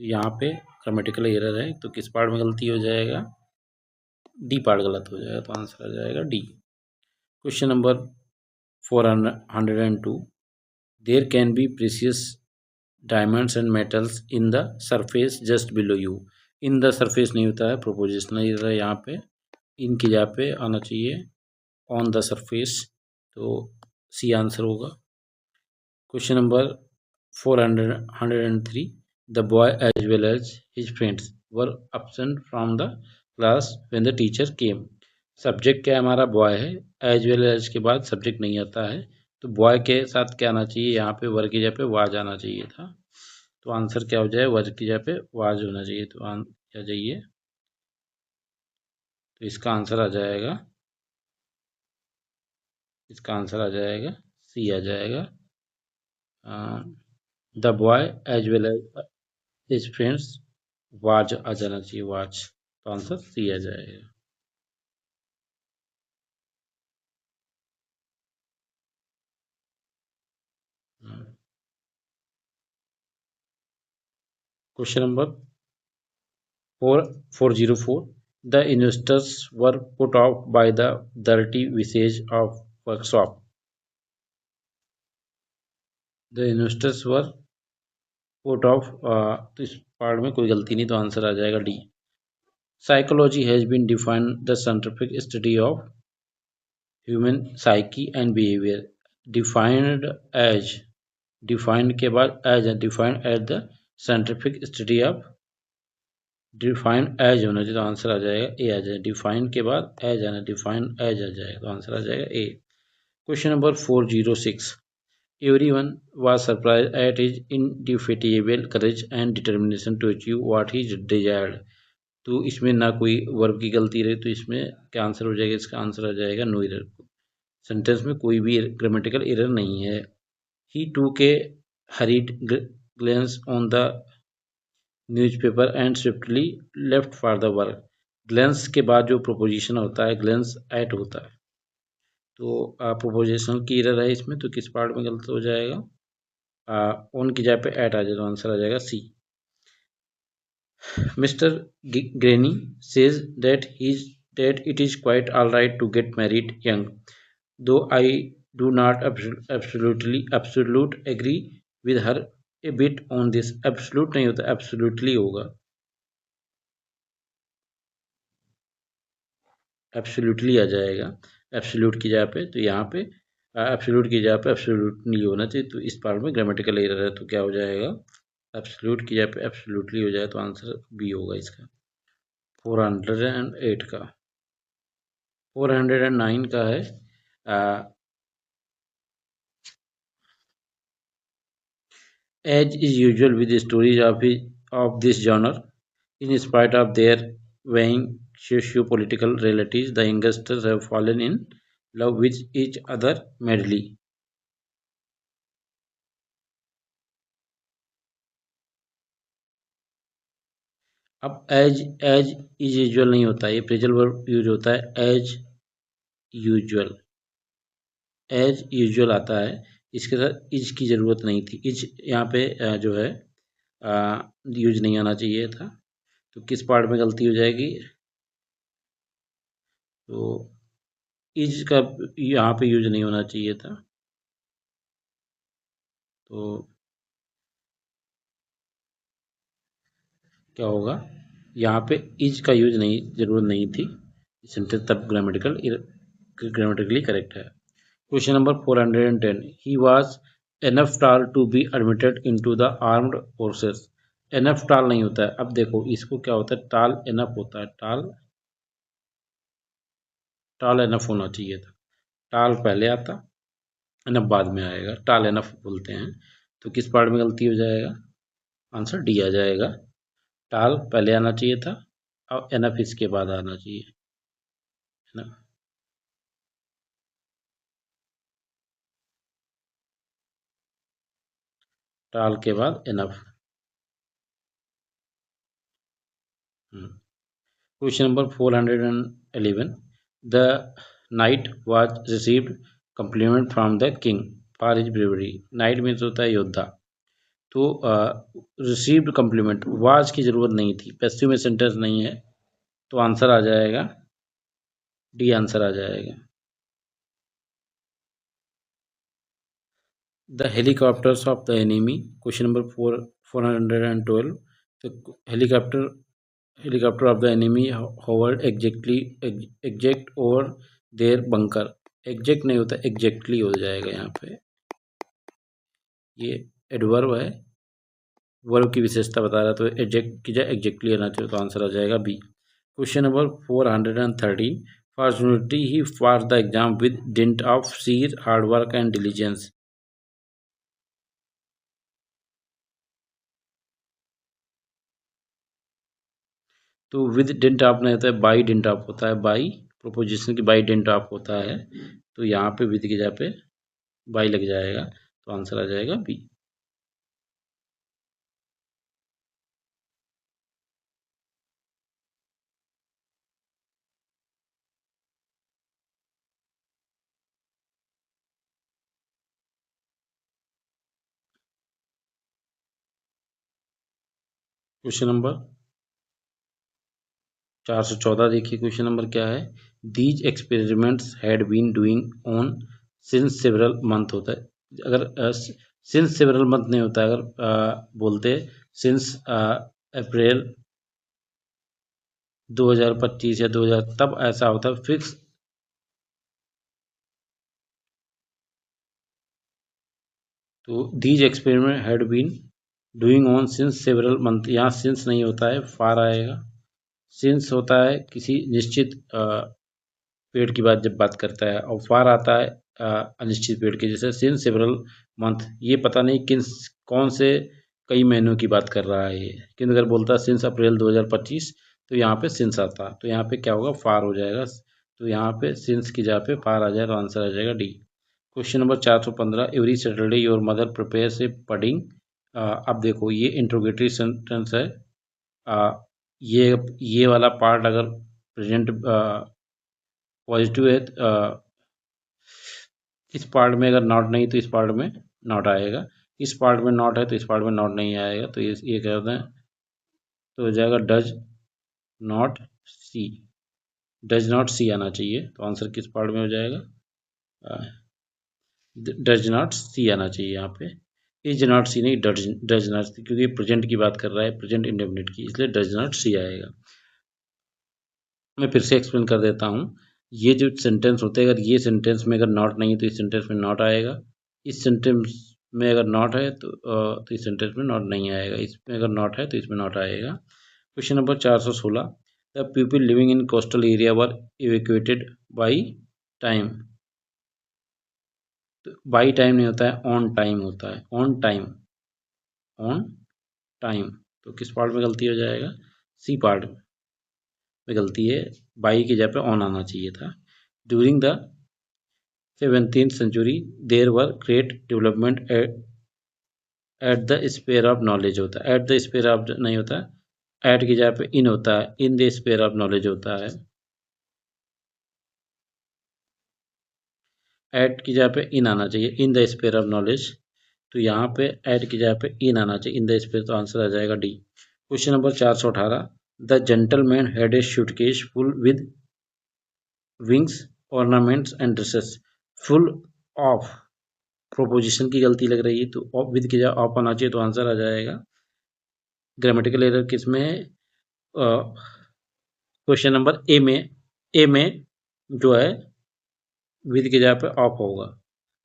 तो यहाँ पे ग्रामेटिकल एरर है, तो किस पार्ट में गलती हो जाएगा, डी पार्ट गलत हो जाएगा, तो आंसर आ जाएगा D. Question number 402, there can be precious diamonds and metals in the surface just below you. In the surface नहीं होता है, प्रोपोजिशनल एरर है यहाँ पे, इन की जगह पे आना चाहिए ऑन द सरफेस, तो सी आंसर होगा। Question number 403, the boy as well as his friends were absent from the class when the teacher came. Subject क्या है हमारा, बॉय है, एज वेल एज के बाद सब्जेक्ट नहीं आता है, तो बॉय के साथ क्या आना चाहिए, यहाँ पे वर की जगह पे वाज आना चाहिए था, तो आंसर क्या हो जाए, वर की जगह पे वाज होना चाहिए, तो क्या चाहिए, तो इसका आंसर आ जाएगा, सी आ जाएगा। The boy as well as his friends was आ जाना चाहिए, वाज, तो आंसर सी आ जाएगा। Question number 404, the investors were put off by the dirty visage of workshop. The investors were put off, तो इस पार्ट में कोई गलती नहीं, तो आंसर आ जाएगा D. Psychology has been defined the scientific study of human psyche and behaviour. Defined as, defined के बाद एज है, defined as the scientific study of, defined as होना चाहिए, तो आंसर आ जाएगा ए आ जाएगा, डिफाइंड के बाद एज आना, डिफाइंड एज आ जाएगा, तो आंसर आ जाएगा A. Question number 406, everyone was surprised at his indefatigable courage and determination to achieve what he desired। तो इसमें ना कोई वर्ब की गलती रही, तो इसमें क्या आंसर हो जाएगा, इसका आंसर आ जाएगा नो एरर। सेंटेंस में कोई भी ग्रामेटिकल एरर नहीं है। ही took a hurried glance on the newspaper and swiftly left for the work। glance के बाद जो प्रोपोजिशन होता है, glance at होता है, तो प्रोपोजिशनल की एरर है इसमें, तो किस पार्ट में गलत हो जाएगा, ऑन की जगह पे एट आ जाए, तो आंसर आ जाएगा C. Mister Granny says that it is quite all right to get married young, though I do not absolute agree with her a bit on this. Absolute नहीं होता, एब्सोल्यूटली होगा, एब्सोल्यूटली आ जाएगा absolute की जगह पे, तो यहाँ पे एब्सोल्यूट की जगह पे एब्सोल्यूटली होना चाहिए, तो इस पार्ट में ग्रामेटिकल एरर है, तो क्या हो जाएगा, एब्सोल्यूट की जगह पे एब्सोल्यूटली हो जाए, तो आंसर बी होगा इसका। 408 का, 409 का है, as is usual with stories of this genre, in spite of their varying socio-political realities, the youngsters have fallen in love with each other madly। अब एज इज यूजुअल नहीं होता, ये प्रेजल वर्ब यूज होता है, usual as usual आता है, इसके साथ इज की ज़रूरत नहीं थी, इज यहाँ पे जो है यूज नहीं आना चाहिए था, तो किस पार्ट में गलती हो जाएगी, तो इज का यहाँ पे यूज नहीं होना चाहिए था, तो क्या होगा, यहाँ पे इज का यूज नहीं, जरूरत नहीं थी, सेंटेंस तब ग्रामेटिकली करेक्ट है। Question number 410, he was enough tall to be admitted into the armed forces. Enough tall नहीं होता है, अब देखो इसको क्या होता है, टाल एनफ होता है, टाल एनफ होना चाहिए था, टाल पहले आता, एनफ बाद में आएगा, टाल एनफ बोलते हैं, तो किस पार्ट में गलती हो जाएगा, आंसर डी आ जाएगा, टाल पहले आना चाहिए था, अब एनफ इसके बाद आना चाहिए, है ना। टाल के बाद enough. Question number 411, the night was received complement from the king for his bravery. Night means होता है योद्धा, तो रिसीव्ड कम्प्लीमेंट वाज की जरूरत नहीं थी, पैसिव में सेंटेंस नहीं है, तो आंसर आ जाएगा डी, आंसर आ जाएगा। The helicopters of the enemy, question number 412। तो helicopter of the enemy hovered exact over their bunker. Exact नहीं होता, एग्जैक्टली हो जाएगा यहाँ पे। ये एडवर्ब है, वर्ब की विशेषता बता रहा है, तो एग्जैक्ट की जाए एग्जैक्टली आना चाहिए, तो आंसर आ जाएगा B. Question number 413। Fortunately he pass the exam with dint of sheer hard work and diligence. तो विद डिंट ऑफ नहीं होता है, बाई डिंट ऑफ होता है, बाई प्रोपोजिशन की बाई डिंट ऑफ होता है, तो यहाँ पे विद की जगह पे बाई लग जाएगा, तो आंसर आ जाएगा बी। क्वेश्चन नंबर 414 देखिए, क्वेश्चन नंबर क्या है। These experiments had been doing on since several month होता है। अगर सिंस सेवरल मंथ नहीं होता, अगर बोलते सिंस अप्रैल 2025 या 2000, तब ऐसा होता है फिक्स। तो these experiment had been doing on since several month, यहाँ सिंस नहीं होता है, फार आएगा। सिंस होता है किसी निश्चित पेड़ की बात जब बात करता है, और फार आता है अनिश्चित पेड़ के, जैसे सिंस सेवरल मंथ, ये पता नहीं किन कौन से कई महीनों की बात कर रहा है ये, किंतु अगर बोलता है सिंस अप्रैल 2025, तो यहाँ पे सिंस आता, तो यहाँ पे क्या होगा, फार हो जाएगा। तो यहाँ पे सिंस की जगह पे फार आ जाएगा, तो आंसर आ जाएगा D. Question number 415। Every Saturday your mother prepares A pudding. अब देखो ये इंट्रोगेटरी सेंटेंस है। आ, ये वाला पार्ट अगर प्रेजेंट पॉजिटिव है, इस पार्ट में अगर नॉट नहीं तो इस पार्ट में नॉट आएगा, इस पार्ट में नॉट है तो इस पार्ट में नॉट नहीं आएगा, तो ये क्या होता है, तो हो जाएगा does not see. Does not see आना चाहिए, तो आंसर किस पार्ट में हो जाएगा, डज नॉट सी आना चाहिए यहाँ पे। इज नॉट सी नहीं, डज नॉट सी, क्योंकि प्रेजेंट की बात कर रहा है, प्रेजेंट इंडेफिनिट की, इसलिए डज नॉट सी आएगा। मैं फिर से एक्सप्लेन कर देता हूँ। ये जो सेंटेंस होते हैं, अगर ये सेंटेंस में अगर नॉट नहीं है तो इस सेंटेंस में नॉट आएगा, इस सेंटेंस में अगर नॉट है तो इस सेंटेंस में नॉट नहीं आएगा, इसमें अगर नॉट है तो इसमें नॉट आएगा। Question number 416। The people living in coastal area were evacuated by time. तो बाई टाइम नहीं होता है, ऑन टाइम होता है, ऑन टाइम, ऑन टाइम। तो किस पार्ट में गलती हो जाएगा, सी पार्ट में गलती है, बाई की जगह पे ऑन आना चाहिए था। During the 17th century there were great development at the sphere of knowledge होता है, एट द स्पेयर ऑफ नहीं होता, एट की जगह पे इन होता है, in the sphere of knowledge होता है, एट की जगह पे इन आना चाहिए, in the sphere of knowledge, तो यहाँ पे एट की जगह पे इन आना चाहिए, इन द स्पेयर, तो आंसर आ जाएगा D. Question number 418। The gentleman had a suitcase full with wings ornaments and dresses. Full of proposition की गलती लग रही है, तो ऑफ विद की जगह ऑफ आना चाहिए, तो आंसर आ जाएगा। ग्रामेटिकल एरर किस में है, क्वेश्चन नंबर ए में जो है विद की जगह पे ऑफ होगा,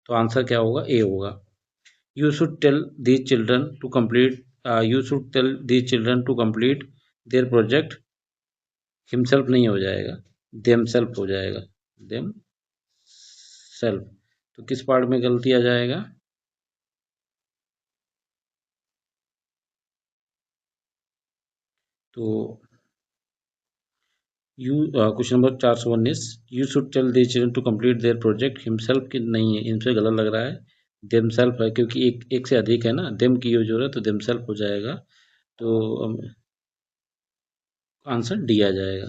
तो आंसर क्या होगा, ए होगा। You should tell these children to complete, you should tell these children to complete their project, himself नहीं हो जाएगा, देम सेल्फ हो जाएगा, देम सेल्फ। तो किस पार्ट में गलती आ जाएगा, तो you question number 419। You should tell the children to complete their project, himself की नहीं है, इनसे गलत लग रहा है, देम सेल्फ है, क्योंकि एक से अधिक है ना, देम की यूज हो रहा है, तो देम सेल्फ हो जाएगा, तो आंसर डी आ जाएगा।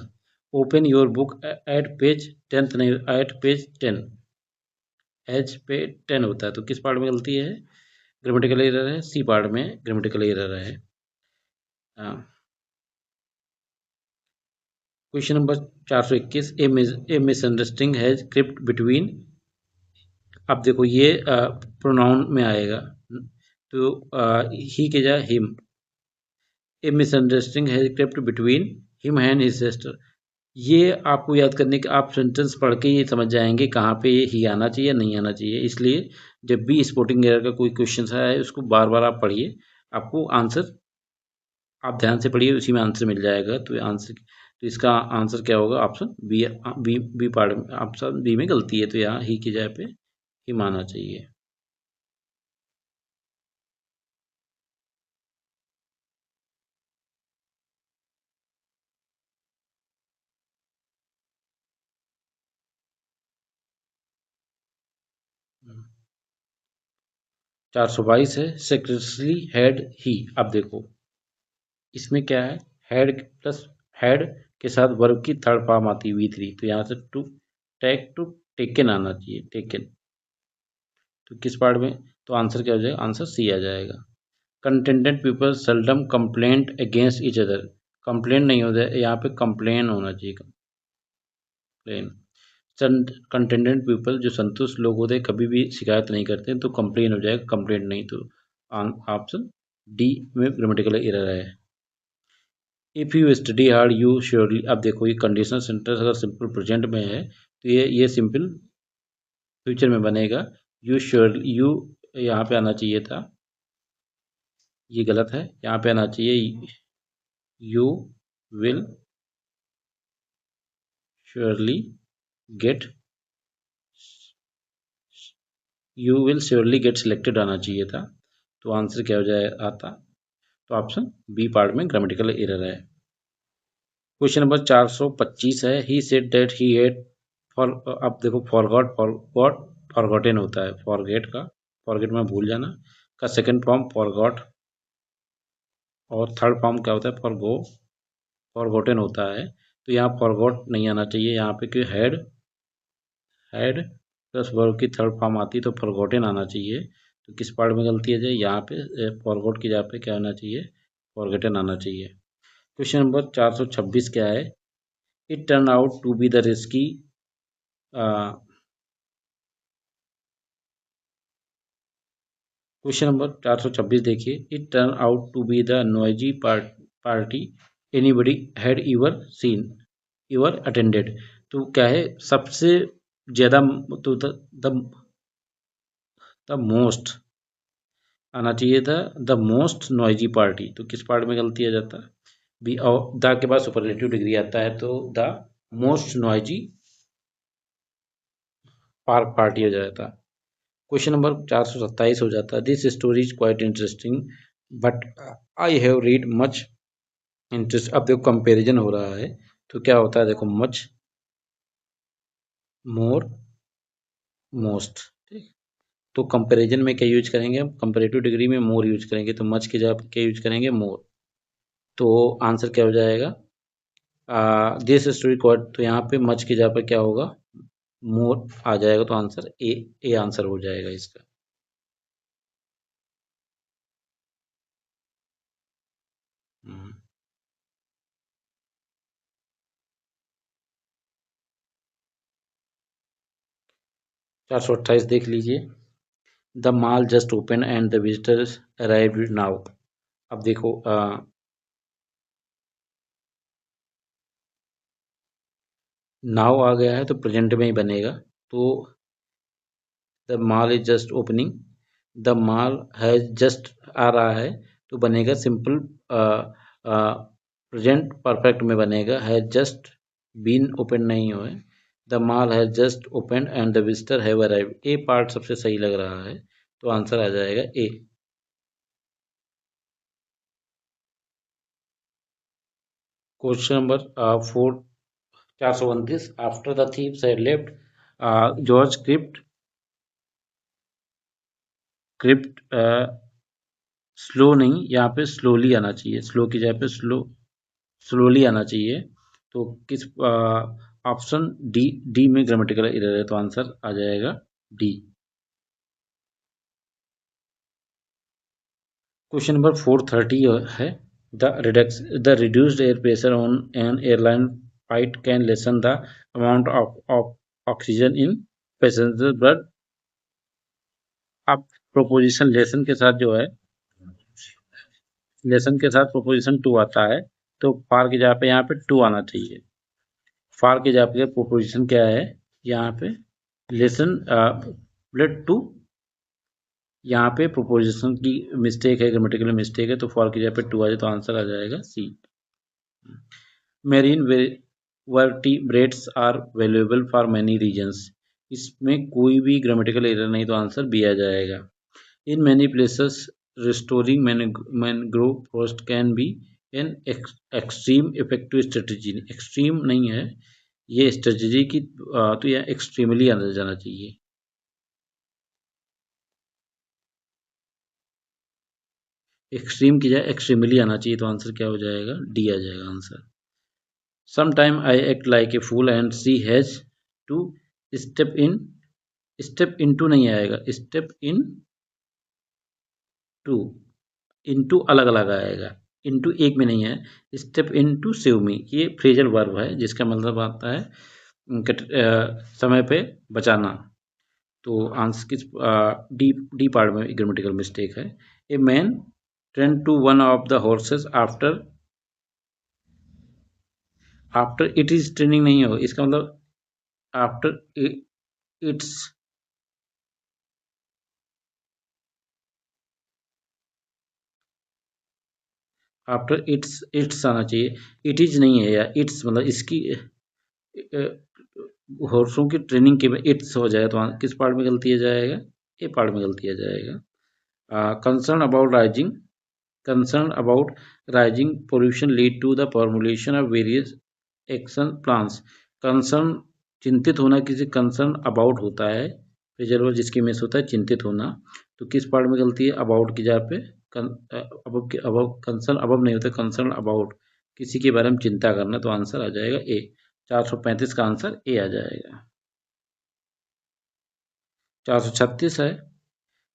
Open your book at page 10th नहीं, एट पेज 10, एज पे 10 होता है, तो किस पार्ट में गलती है, ग्रामेटिकल एरर है, सी पार्ट में ग्रामेटिकल एरर है। Question number 421, A misunderstanding has crypt between. अब देखो ये प्रोनाउन में आएगा, तो ही के जाए him. A misunderstanding has crypt between him and his sister. ये आपको याद करने के, आप सेंटेंस पढ़ के ये समझ जाएंगे कहाँ पे ये ही आना चाहिए नहीं आना चाहिए। इसलिए जब भी स्पोर्टिंग एरर का कोई क्वेश्चन आया है उसको बार बार आप पढ़िए, आपको आंसर, आप ध्यान से पढ़िए, उसी में आंसर मिल जाएगा। तो आंसर, तो इसका आंसर क्या होगा? Option B. बी पार्ट में, ऑप्शन बी में गलती है, तो यहाँ ही की जगह पे ही माना चाहिए। हम्म। 422 है, सेक्रेटरी हैड ही। अब देखो इसमें क्या है, हैड प्लस हैड के साथ वर्ब की थर्ड फॉर्म आती है V3, तो यहाँ से टू टेकन आना चाहिए, टेकन। तो किस पार्ट में? तो आंसर क्या हो जाएगा? आंसर सी आ जाएगा। Contented people seldom complaint against each other. Complaint नहीं हो जाए, यहाँ पे कंप्लेन होना चाहिए, कंप्लेन। कंटेंटेड पीपल जो संतुष्ट लोग होते हैं कभी भी शिकायत नहीं करते, तो कंप्लेन हो जाएगा, कंप्लेंट नहीं। तो ऑप्शन डी में ग्रामेटिकल एरर है। If you study hard you surely. अब देखो ये कंडीशनल सेंटेंस अगर सिंपल प्रेजेंट में है तो ये सिंपल फ्यूचर में बनेगा। यू श्योर, यू यहाँ पे आना चाहिए था, ये गलत है। यहाँ पे आना चाहिए you will surely gate, you will surely get selected आना चाहिए था। तो आंसर क्या हो जाए आता? तो ऑप्शन बी पार्ट में ग्रामेटिकल एरर है। क्वेश्चन नंबर 425 है, he said that he had for. अब देखो फॉरगॉट, फॉरगॉट फॉरगॉटेन होता है, फॉरगेट का, फॉरगेट में भूल जाना का सेकंड फॉर्म फॉरगॉट, और थर्ड फॉर्म क्या होता है? फॉरगो, फॉरगॉटेन होता है। तो यहाँ फॉरगॉट नहीं आना चाहिए यहाँ पे, क्योंकि हैड प्लस वर्ब की थर्ड फॉर्म आती है, तो फॉरगॉटेन आना चाहिए। तो किस पार्ट में गलती है जाए? यहाँ पे फॉरगॉट की जगह पे क्या आना चाहिए? फॉरगेटन आना चाहिए। क्वेश्चन नंबर 426 क्या है? It turn out to be the risky. Question number 426 देखिए, it turn out to be the noisy party anybody had ever seen, ever attended. तो क्या है सबसे ज्यादा? तो द मोस्ट आना चाहिए था, द मोस्ट नॉइजी पार्टी। तो किस पार्ट में गलती आ जाता? बी, और द के बाद सुपरलेटिव डिग्री आता है, तो the most noisy park party हो जाता। क्वेश्चन नंबर 427 हो जाता है, this story is quite interesting but I have read much interest. अब देखो कंपैरिजन हो रहा है, तो क्या होता है? देखो मच, मोर, मोस्ट, ठीक। तो कंपैरिजन में क्या यूज करेंगे हम? कंपैरेटिव डिग्री में मोर यूज करेंगे, तो मच की जगह पे क्या यूज करेंगे? मोर। तो आंसर क्या हो जाएगा? दिस स्टोरी क्वाइट, तो यहाँ पे मच की जगह पे क्या होगा? मोर आ जाएगा, तो आंसर ए आंसर हो जाएगा इसका। हम्म। 428 देख लीजिए, the mall just open and the visitors arrived now. अब देखो नाउ आ गया है तो प्रेजेंट में ही बनेगा। तो the mall is just opening, the mall has just आ रहा है, तो बनेगा सिंपल प्रेजेंट परफेक्ट में बनेगा, हैज जस्ट बीन ओपन नहीं हुए। The mall has just open and the visitor have arrived. A part सबसे सही लग रहा है, तो आंसर आ जाएगा A. Question number 429, after the thieves had left George crept slow नहीं, यहाँ पे स्लोली आना चाहिए, स्लो की जगह पे स्लोली आना चाहिए। तो किस ऑप्शन डी, डी में ग्रामेटिकल एरर है, तो आंसर आ जाएगा डी। क्वेश्चन नंबर 430 है the reduced air pressure on an airline flight can lesson the amount of oxygen in passenger blood. अब प्रोपोजिशन लेसन के साथ जो है, लेसन के साथ प्रोपोजिशन टू आता है, तो फार की जगह पे यहाँ पे टू आना चाहिए। फार की जगह पे प्रोपोजिशन क्या है यहाँ पे, लेसन ब्लड टू। यहाँ पे प्रोपोजिशन की मिस्टेक है, ग्रामेटिकल मिस्टेक है, तो फॉर की जगह पे टू आ जाए तो आंसर आ जाएगा C. Marine vertebrates are valuable for many reasons. इसमें कोई भी ग्रामेटिकल एरर नहीं, तो आंसर बी आ जाएगा। In many places restoring mangrove forest can be an extreme effective strategy. Extreme नहीं है ये स्ट्रेटेजी की, तो यह एक्सट्रीमली आना जाना चाहिए। एक्सट्रीम की जगह एक्सट्रीमली आना चाहिए, तो आंसर क्या हो जाएगा, डी आ जाएगा answer. Some time I act like a fool and she has to step in. Step into नहीं आएगा, स्टेप इन टू। इनटू अलग अलग आएगा, इनटू एक में नहीं है। स्टेप इनटू सेव मी ये फ्रेजल वर्ब है, जिसका मतलब आता है समय पे बचाना। तो आंसर किस डी डी पार्ट में ग्रामेटिकल मिस्टेक है। A man train to one of the horses after. After it is training नहीं हो, इसका मतलब आफ्टर इट्स। आफ्टर इट्स आना चाहिए, इट इज नहीं है यार, इट्स मतलब इसकी हॉर्सों की ट्रेनिंग के में इट्स हो जाए तो किस पार्ट में गलती आ जाएगा, ए पार्ट में गलती आ जाएगा। Concern about rising, concerned about rising pollution lead to the formulation of various action plans। concern चिंतित होना, किसी कंसर्न अबाउट होता है, रिजर्वर जिसकी मिस होता है चिंतित होना, तो किस पार्ट में गलती है, अबाउट की जगह पे। अबव कंसर्न अबव नहीं होता, कंसर्न अबाउट किसी के बारे में चिंता करना, तो आंसर आ जाएगा ए। 435 का आंसर ए आ जाएगा। 436 है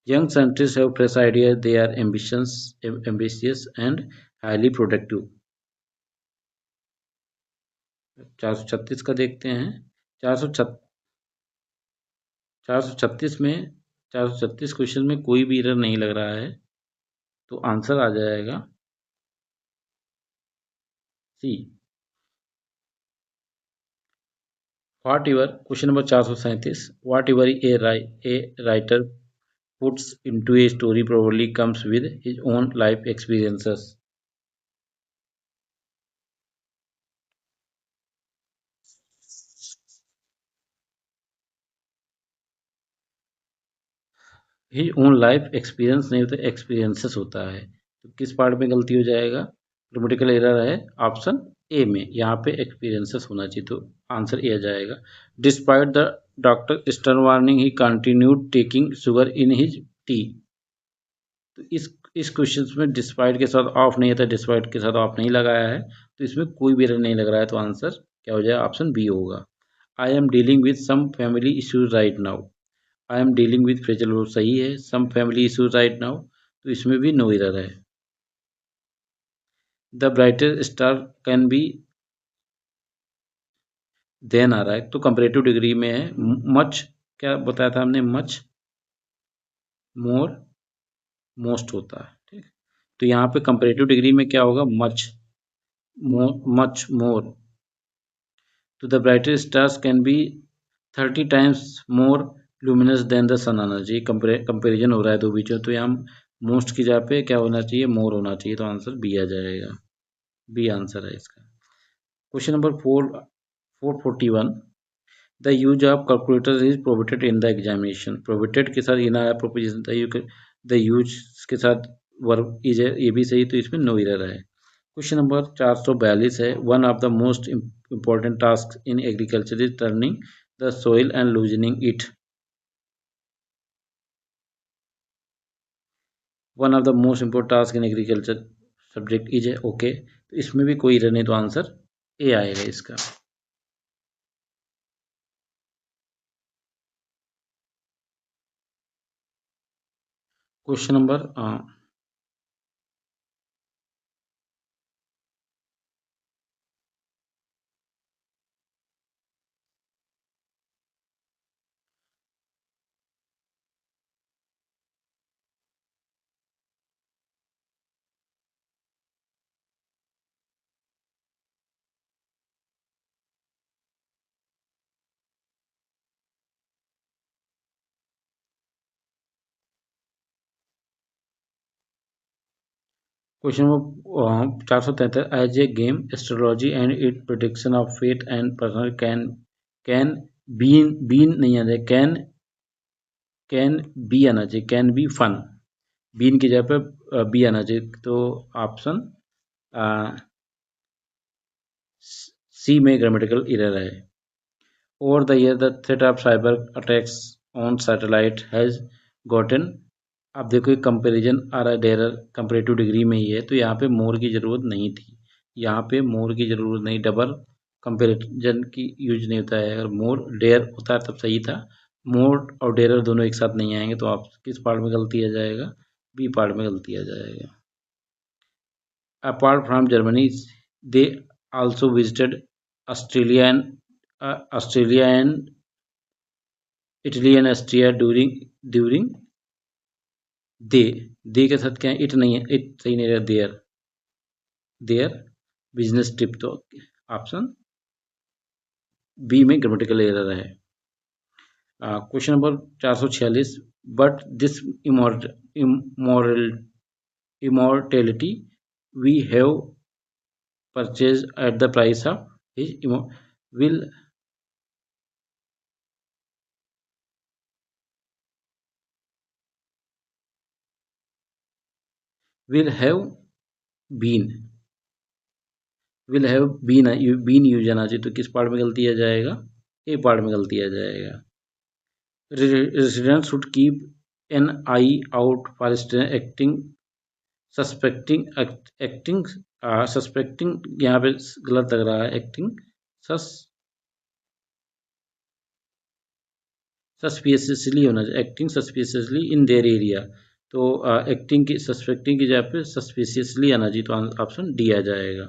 young scientists have fresh ideas, they are ambitious and highly productive। 436 का देखते हैं। 436 में 436 क्वेश्चन में कोई भी एरर नहीं लग रहा है, तो आंसर आ जाएगा C. Whatever question number 437, whatever a writer puts into a story probably comes with his own life experiences। He own life experience नहीं होता, एक्सपीरियंसेस होता है, तो किस पार्ट में गलती हो जाएगा, ग्रामेटिकल एरर है ऑप्शन ए में, यहाँ पे एक्सपीरियंसेस होना चाहिए, तो आंसर ए आ जाएगा। Despite the doctor stern warning he continued taking sugar in his T. तो इस क्वेश्चन में डिस्पाइट के साथ ऑफ नहीं आता, डिस्पाइट के साथ ऑफ नहीं लगाया है, तो इसमें कोई भी एरर नहीं लग रहा है, तो आंसर क्या हो जाएगा, ऑप्शन बी होगा। I am dealing with some family issues right now. I am dealing with phrasal verb सही है, some family issues right now, तो इसमें भी नो एरर है। The brightest star can be then आ रहा है, तो कंपेरेटिव डिग्री में है। मच क्या बताया था हमने, मच मोर मोस्ट होता है, ठीक। तो यहाँ पे कंपेरेटिव डिग्री में क्या होगा, मच मच मोर। तो the brightest stars can be 30 times more luminous than the sun आना चाहिए, कंपेरिजन हो रहा है दो बीचों, तो यहाँ मोस्ट की जगह पे क्या होना चाहिए, मोर होना चाहिए, तो आंसर बी आ जाएगा, बी आंसर है इसका। Question number 441, the use of calculator is prohibited in the examination. Prohibited के साथ ये ना आया, प्रोपोजिशन द यूज के साथ वर्ब इज है, ये भी सही, तो इसमें नो एरर है। क्वेश्चन नंबर 442 है, one of the most important tasks in agriculture is turning the soil and loosening it। One of the most important task in agriculture subject is है, okay, तो इसमें भी कोई एरर नहीं, तो answer A आएगा इसका। Question number question number 473, as a game astrology and it prediction of fate and personal can been नहीं आना चाहिए, कैन बी आना चाहिए, कैन बी फन, बीन की जगह पे बी आना चाहिए। तो ऑप्शन सी में ग्रामेटिकल एरर है। Over the year the threat of cyber attacks on satellite has gotten, आप देखो कंपेरिजन आ रहा है डेरर कंपेरेटिव डिग्री में ही है, तो यहाँ पे मोर की जरूरत नहीं थी, यहाँ पे मोर की जरूरत नहीं, डबल कंपेरिजन की यूज नहीं होता है। अगर मोर डेयर होता है तब सही था, मोर और डेरर दोनों एक साथ नहीं आएंगे, तो आप किस पार्ट में गलती आ जाएगा, बी पार्ट में गलती आ जाएगा। Apart from Germany they also visited Australia and Italy and Austria during they के साथ क्या है, इट नहीं है, इट सही नहीं रहा, देयर बिजनेस ट्रिप, तो ऑप्शन बी में ग्रामेटिकल एरर है। Question number 446, but this immortality we have purchase at the price of his will will have been will have been use आना चाहिए, तो किस पार्ट में गलती आ जाएगा, ए पार्ट में गलती आ जाएगा। Residents should keep an eye out for suspecting यहाँ पे गलत लग रहा है, एक्टिंग सस्पिशियसली होना चाहिए, acting suspiciously in their area, तो एक्टिंग की सस्पेक्टिंग की जगह पे सस्पिशियसली आना चाहिए, तो ऑप्शन डी आ जाएगा।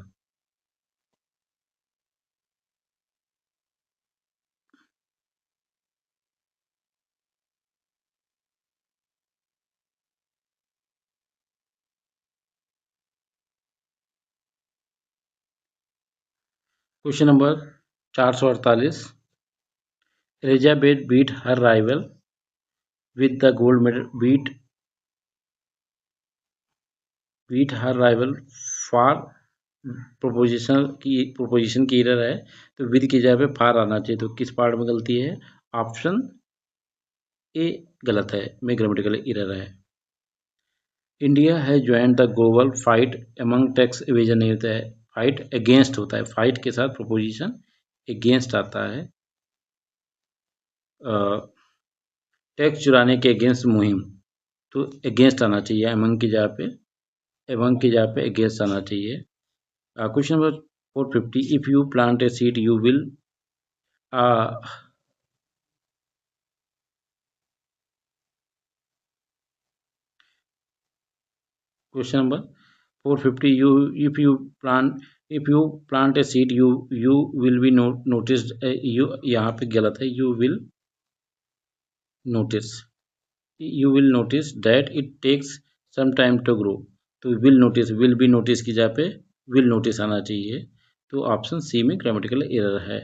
Question number 448, Elizabeth beat her rival with the gold medal beat her rival for proposition की एरर है, तो विद की जगह पे फार आना चाहिए, तो किस पार्ट में गलती है, ऑप्शन ए गलत है, में ग्रामेटिकल एरर है। इंडिया है join the global fight among tax evasion नहीं होता है, फाइट अगेंस्ट होता है, फाइट के साथ प्रोपोजिशन अगेंस्ट आता है, टैक्स चुराने के अगेंस्ट मुहिम, तो अगेंस्ट आना चाहिए, एमंग की जगह पे अगेंस्ट आना चाहिए। Question number 450, if you plant a seed you will question number 450, if you plant a seed you will be noticed, you यहाँ पे गलत है, notice you will notice that it takes some time to grow, तो will be notice की जगह पे will notice आना चाहिए, तो ऑप्शन सी में ग्रामेटिकल एरर है।